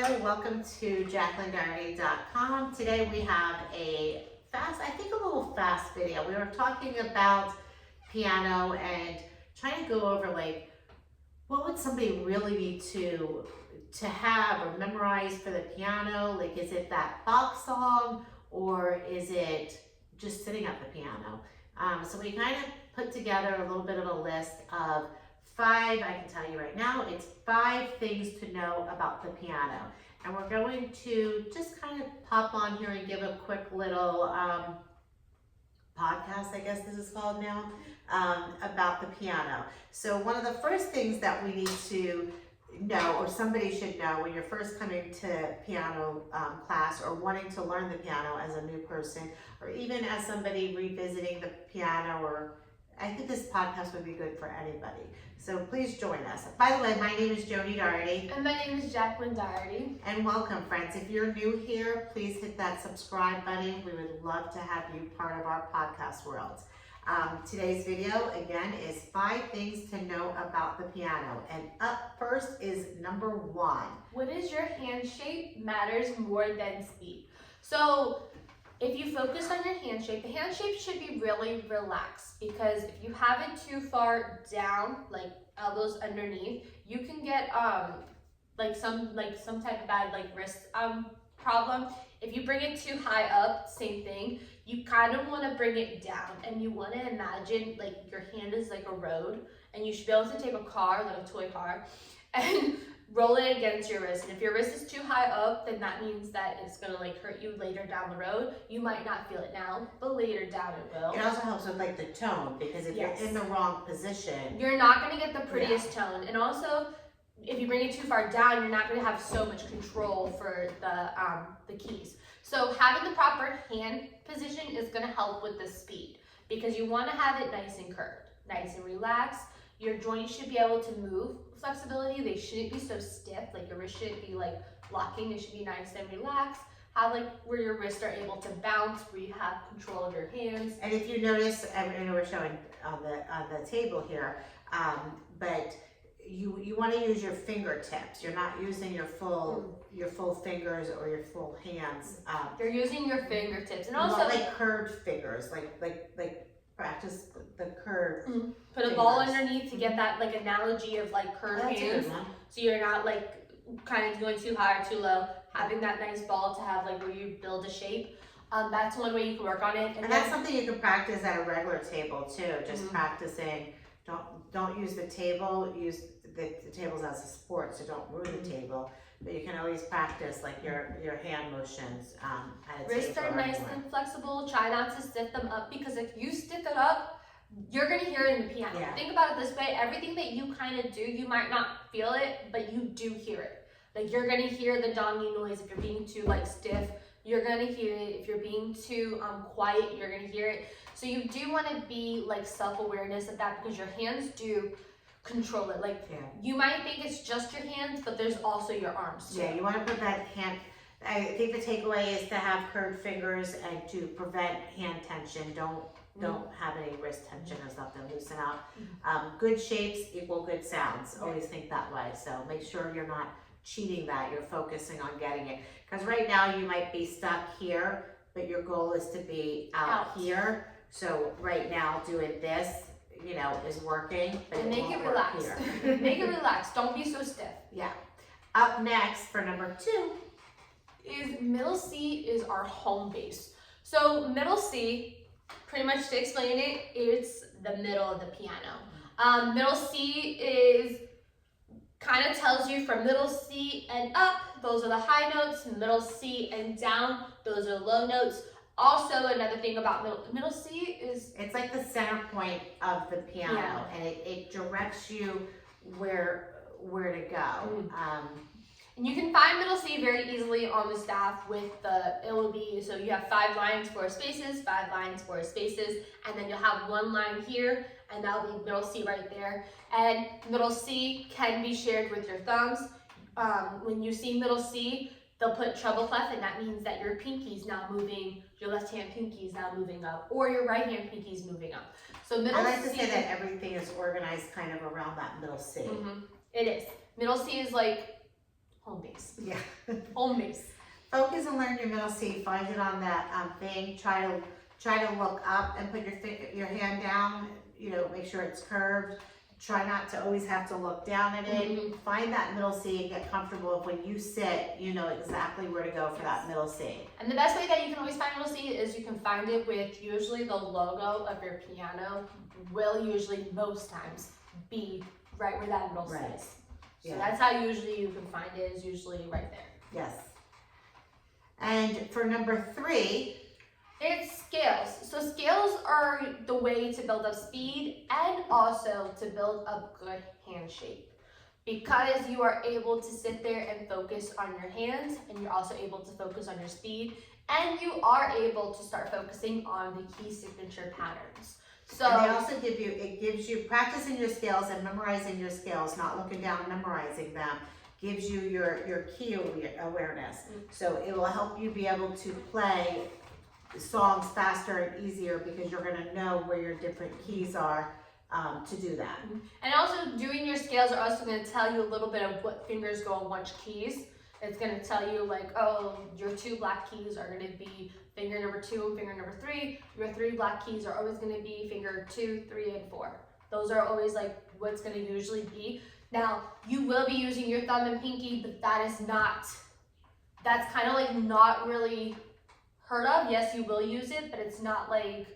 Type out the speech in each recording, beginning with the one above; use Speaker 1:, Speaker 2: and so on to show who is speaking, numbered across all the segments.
Speaker 1: Hello, welcome to JacklynDougherty.com. Today we have a little fast video. We were talking about piano and trying to go over like what would somebody really need to have or memorize for the piano. Like, is it that Bach song or is it just sitting at the piano? So we kind of put together a little bit of a list of 5, I can tell you right now, it's 5 things to know about the piano. And we're going to just kind of pop on here and give a quick little podcast, I guess this is called now, about the piano. So one of the first things that we need to know, or somebody should know when you're first coming to piano class or wanting to learn the piano as a new person, or even as somebody revisiting the piano, or I think this podcast would be good for anybody. So please join us. By the way, my name is Joni Dougherty.
Speaker 2: And my name is Jacklyn Dougherty.
Speaker 1: And welcome, friends. If you're new here, please hit that subscribe button. We would love to have you part of our podcast world. Today's video, again, is 5 things to know about the piano. And up first is number 1.
Speaker 2: What is your hand shape matters more than speed. So if you focus on your hand shape, the hand shape should be really relaxed, because if you have it too far down, like elbows underneath, you can get some type of bad wrist problem. If you bring it too high up, same thing. You kind of want to bring it down, and you want to imagine like your hand is like a road, and you should be able to take a car, like a toy car, and roll it against your wrist. And if your wrist is too high up, then that means that it's gonna like hurt you later down the road. You might not feel it now, but later down it will.
Speaker 1: It also helps with like the tone, because if you're in the wrong position,
Speaker 2: you're not gonna get the prettiest tone. And also, if you bring it too far down, you're not gonna have so much control for the keys. So having the proper hand position is gonna help with the speed, because you wanna have it nice and curved, nice and relaxed. Your joints should be able to move flexibility. They shouldn't be so stiff. Like your wrist shouldn't be like locking. They should be nice and relaxed. Have like where your wrists are able to bounce, where you have control of your hands.
Speaker 1: And if you notice, I know we're showing on the table here, but you want to use your fingertips. You're not using your full fingers or your full hands.
Speaker 2: You're using your fingertips, and
Speaker 1: also
Speaker 2: also
Speaker 1: like curved fingers, like practice the curve.
Speaker 2: Put a ball underneath to get that like analogy of like curved hands. So you're not like kind of going too high or too low. Having that nice ball to have like where you build a shape. That's one way you can work on it.
Speaker 1: And that's something you can practice at a regular table too. Just practicing. Don't use the table. Use the tables as a sport, so don't ruin the table. But you can always practice like your hand motions at a
Speaker 2: Wrists
Speaker 1: table.
Speaker 2: are nice and flexible. Try not to stiff them up, because if you stiff it up, you're gonna hear it in the piano. Think about it this way: everything that you kind of do, you might not feel it, but you do hear it. Like you're gonna hear the donging noise if you're being too like stiff. You're gonna hear it if you're being too quiet. You're gonna hear it. So you do want to be like self-awareness of that, because your hands do control it. Like you might think it's just your hands, but there's also your arms too.
Speaker 1: Yeah, you want to put that hand. I think the takeaway is to have curved fingers and to prevent hand tension. Don't have any wrist tension or something. Loosen up. Good shapes equal good sounds. Always think that way. So make sure you're not cheating that. You're focusing on getting it. Because right now you might be stuck here, but your goal is to be out here. So right now doing this, is working. But
Speaker 2: and make it relaxed. Make it relaxed. Don't be so stiff.
Speaker 1: Yeah. Up next for number 2
Speaker 2: is middle C is our home base. So middle C, pretty much to explain it, it's the middle of the piano. Middle C is kind of tells you from middle C and up, those are the high notes. Middle C and down, those are low notes. Also, another thing about middle C is
Speaker 1: it's like the center point of the piano, and it directs you where to go.
Speaker 2: And you can find middle C very easily on the staff with it will be, so you have 5 lines, 4 spaces, 5 lines, 4 spaces, and then you'll have 1 line here, and that'll be middle C right there. And middle C can be shared with your thumbs. When you see middle C, they'll put treble clef, and that means that your pinky's now moving, your left hand pinky's now moving up, or your right hand pinky's moving up. So middle C.
Speaker 1: I like to say that everything is organized kind of around that middle C.
Speaker 2: It is. Middle C is like home base.
Speaker 1: Yeah.
Speaker 2: Home base.
Speaker 1: Focus and learn your middle C. Find it on that thing. Try to look up and put your hand down. You know, make sure it's curved. Try not to always have to look down at it. Find that middle C and get comfortable. When you sit, you know exactly where to go for that middle C.
Speaker 2: And the best way that you can always find middle C is you can find it with usually the logo of your piano will usually most times be right where that middle C is. So that's how usually you can find it, is usually right there.
Speaker 1: Yes. And for number 3,
Speaker 2: it's scales. So scales are the way to build up speed and also to build up good hand shape, because you are able to sit there and focus on your hands, and you're also able to focus on your speed, and you are able to start focusing on the key signature patterns. So
Speaker 1: and they also gives you practicing your scales and memorizing your scales, not looking down, memorizing them, gives you your key awareness. So it will help you be able to play songs faster and easier, because you're going to know where your different keys are to do that.
Speaker 2: And also doing your scales are also going to tell you a little bit of what fingers go on which keys. It's going to tell you like, oh, your 2 black keys are going to be finger number 2 and finger number 3. Your 3 black keys are always going to be finger 2, 3, and 4. Those are always like what's going to usually be. Now, you will be using your thumb and pinky, but that's kind of like not really heard of. Yes, you will use it, but it's not like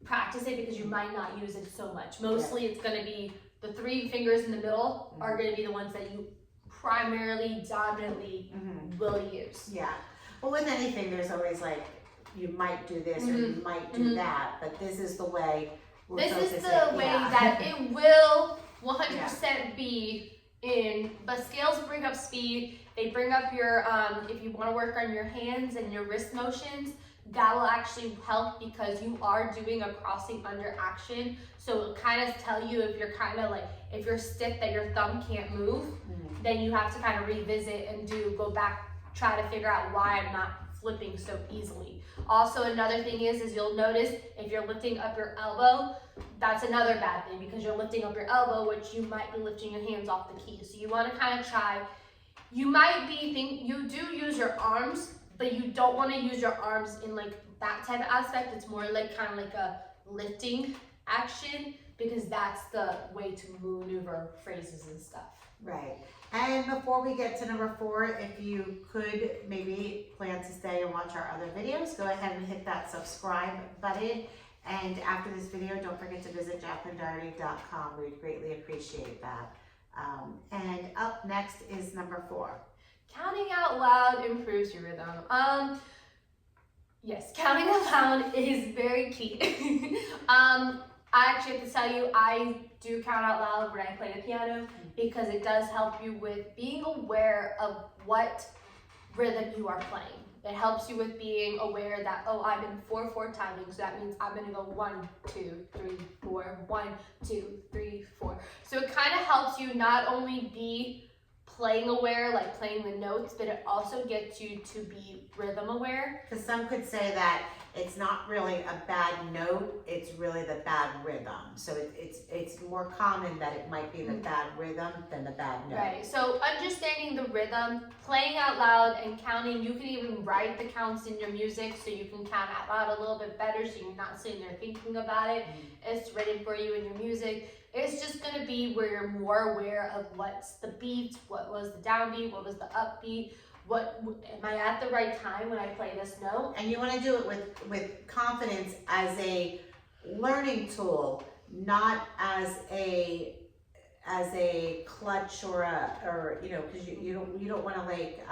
Speaker 2: practice it, because you might not use it so much. Mostly it's going to be the 3 fingers in the middle are going to be the ones that you primarily, dominantly will use.
Speaker 1: Yeah. Well, with anything, there's always like, you might do this or you might do that, but this is the way we'll
Speaker 2: This is
Speaker 1: focus
Speaker 2: the
Speaker 1: it.
Speaker 2: way
Speaker 1: Yeah.
Speaker 2: that it will 100% be in, but scales bring up speed. They bring up your, if you want to work on your hands and your wrist motions, that will actually help, because you are doing a crossing under action. So it'll kind of tell you if you're kind of like, if you're stiff that your thumb can't move, then you have to kind of revisit and go back, try to figure out why I'm not flipping so easily. Also, another thing is you'll notice if you're lifting up your elbow, that's another bad thing, because you're lifting up your elbow, which you might be lifting your hands off the key. So you want to kind of try, you might be you do use your arms, but you don't want to use your arms in like that type of aspect. It's more like kind of like a lifting action, because that's the way to maneuver phrases and stuff.
Speaker 1: Right. And before we get to number 4, if you could maybe plan to stay and watch our other videos, go ahead and hit that subscribe button. And after this video, don't forget to visit JacklynDougherty.com. We'd greatly appreciate that. And up next is number 4.
Speaker 2: Counting out loud improves your rhythm. Yes, counting out loud is very key. I actually have to tell you, I do count out loud when I play the piano, because it does help you with being aware of what rhythm you are playing. It helps you with being aware that, oh, I'm in 4/4 timing, so that means I'm gonna go 1, 2, 3, 4, 1, 2, 3, 4. So it kind of helps you not only be playing aware, like playing the notes, but it also gets you to be rhythm aware.
Speaker 1: Because some could say that it's not really a bad note, it's really the bad rhythm. So it's more common that it might be the bad rhythm than the bad note.
Speaker 2: Right, so understanding the rhythm, playing out loud and counting, you can even write the counts in your music so you can count out loud a little bit better, so you're not sitting there thinking about it. It's written for you in your music. It's just going to be where you're more aware of what's the beat, what was the downbeat, what was the upbeat, am I at the right time when I play this note?
Speaker 1: And you want to do it with confidence as a learning tool, not as a clutch or you know, because you don't want to like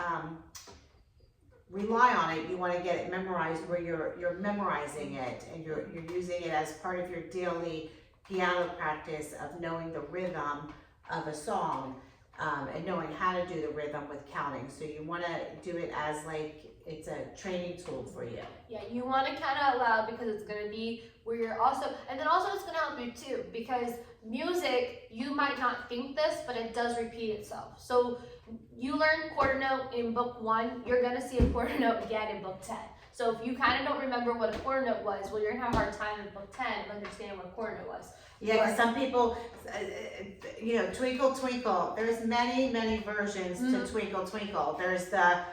Speaker 1: rely on it. You want to get it memorized where you're memorizing it and you're using it as part of your daily piano practice of knowing the rhythm of a song. And knowing how to do the rhythm with counting. So you want to do it as like it's a training tool for you.
Speaker 2: Yeah, you want to count out loud, because it's going to be where you're also, and then also it's going to help you too, because music, you might not think this, but it does repeat itself. So you learn quarter note in book 1, you're going to see a quarter note again in book 10. So if you kind of don't remember what a quarter note was, well, you're gonna have a hard time in book 10 of understanding what a quarter note was.
Speaker 1: Yeah, because some people, Twinkle Twinkle. There's many versions to Twinkle Twinkle. There's the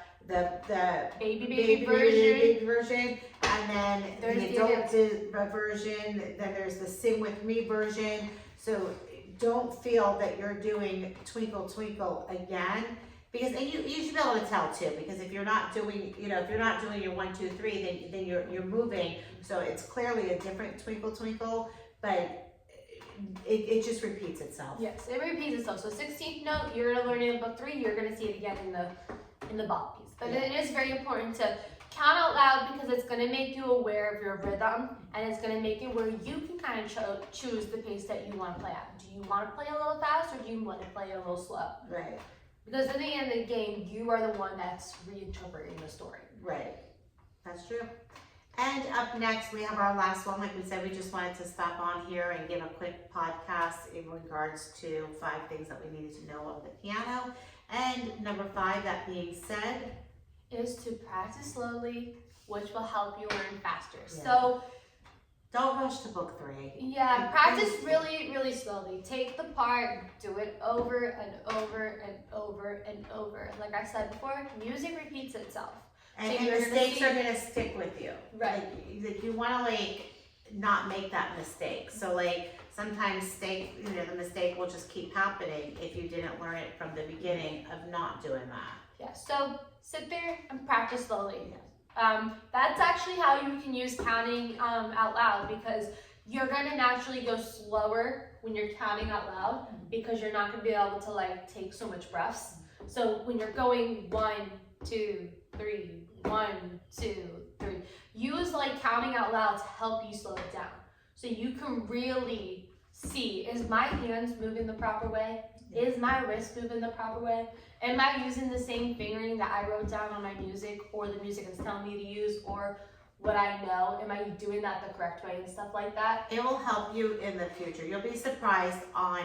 Speaker 2: baby
Speaker 1: version, and then
Speaker 2: there's
Speaker 1: the adult version. Then there's the Sing With Me version. So don't feel that you're doing Twinkle Twinkle again, because and you should be able to tell too. Because if you're not doing, if you're not doing your 1, 2, 3, then you're moving. So it's clearly a different Twinkle Twinkle, but it just repeats itself.
Speaker 2: Yes, it repeats itself. So 16th note, you're gonna learn it in book 3. You're gonna see it again in the ball piece. But it is very important to count out loud, because it's gonna make you aware of your rhythm, and it's gonna make it where you can kind of choose the pace that you want to play at. Do you want to play a little fast, or do you want to play a little slow?
Speaker 1: Right.
Speaker 2: Because at the end of the game, you are the one that's reinterpreting the story.
Speaker 1: Right. That's true. And up next, we have our last one. Like we said, we just wanted to stop on here and give a quick podcast in regards to 5 things that we needed to know of the piano. And number 5, that being said,
Speaker 2: is to practice slowly, which will help you learn faster.
Speaker 1: Yeah.
Speaker 2: So
Speaker 1: don't rush to book 3.
Speaker 2: Yeah, practice really slowly. Take the part, do it over and over and over and over. Like I said before, music repeats itself.
Speaker 1: And mistakes are gonna stick with you.
Speaker 2: Right.
Speaker 1: Like you wanna not make that mistake. So sometimes the mistake will just keep happening if you didn't learn it from the beginning of not doing that.
Speaker 2: Yeah, so sit there and practice slowly. That's actually how you can use counting out loud, because you're gonna naturally go slower when you're counting out loud, because you're not gonna be able to take so much breaths. So when you're going 1, 2, 3, 1, 2, 3, use counting out loud to help you slow it down. So you can really see, is my hands moving the proper way? Is my wrist moving the proper way? Am I using the same fingering that I wrote down on my music, or the music is telling me to use, or what I know? Am I doing that the correct way and stuff like that?
Speaker 1: It will help you in the future. You'll be surprised on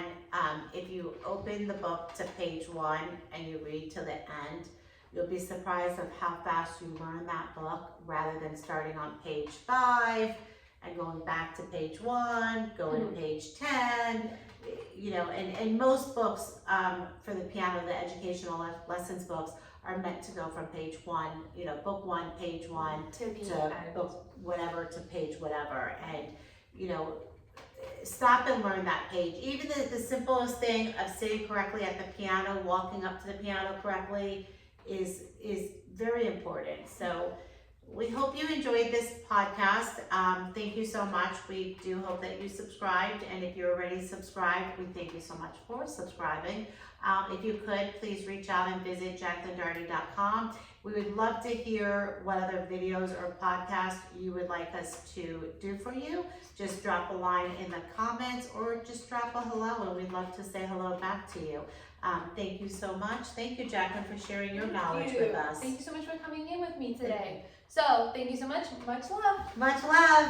Speaker 1: if you open the book to page 1 and you read to the end. You'll be surprised of how fast you learn that book, rather than starting on page 5 and going back to page 1, going to page 10. And most books for the piano, the educational lessons books, are meant to go from page 1, book 1, page 1, to book whatever, to page whatever. And, stop and learn that page. Even the simplest thing of sitting correctly at the piano, walking up to the piano correctly is very important. So we hope you enjoyed this podcast. Thank you so much. We do hope that you subscribed, and if you're already subscribed, we thank you so much for subscribing. If you could, please reach out and visit jacklyndougherty.com. We would love to hear what other videos or podcasts you would like us to do for you. Just drop a line in the comments, or just drop a hello, and we'd love to say hello back to you. Thank you so much. Thank you, Jacklyn, for sharing your knowledge with us.
Speaker 2: Thank you so much for coming in with me today. So, thank you so much. Much love.
Speaker 1: Much love.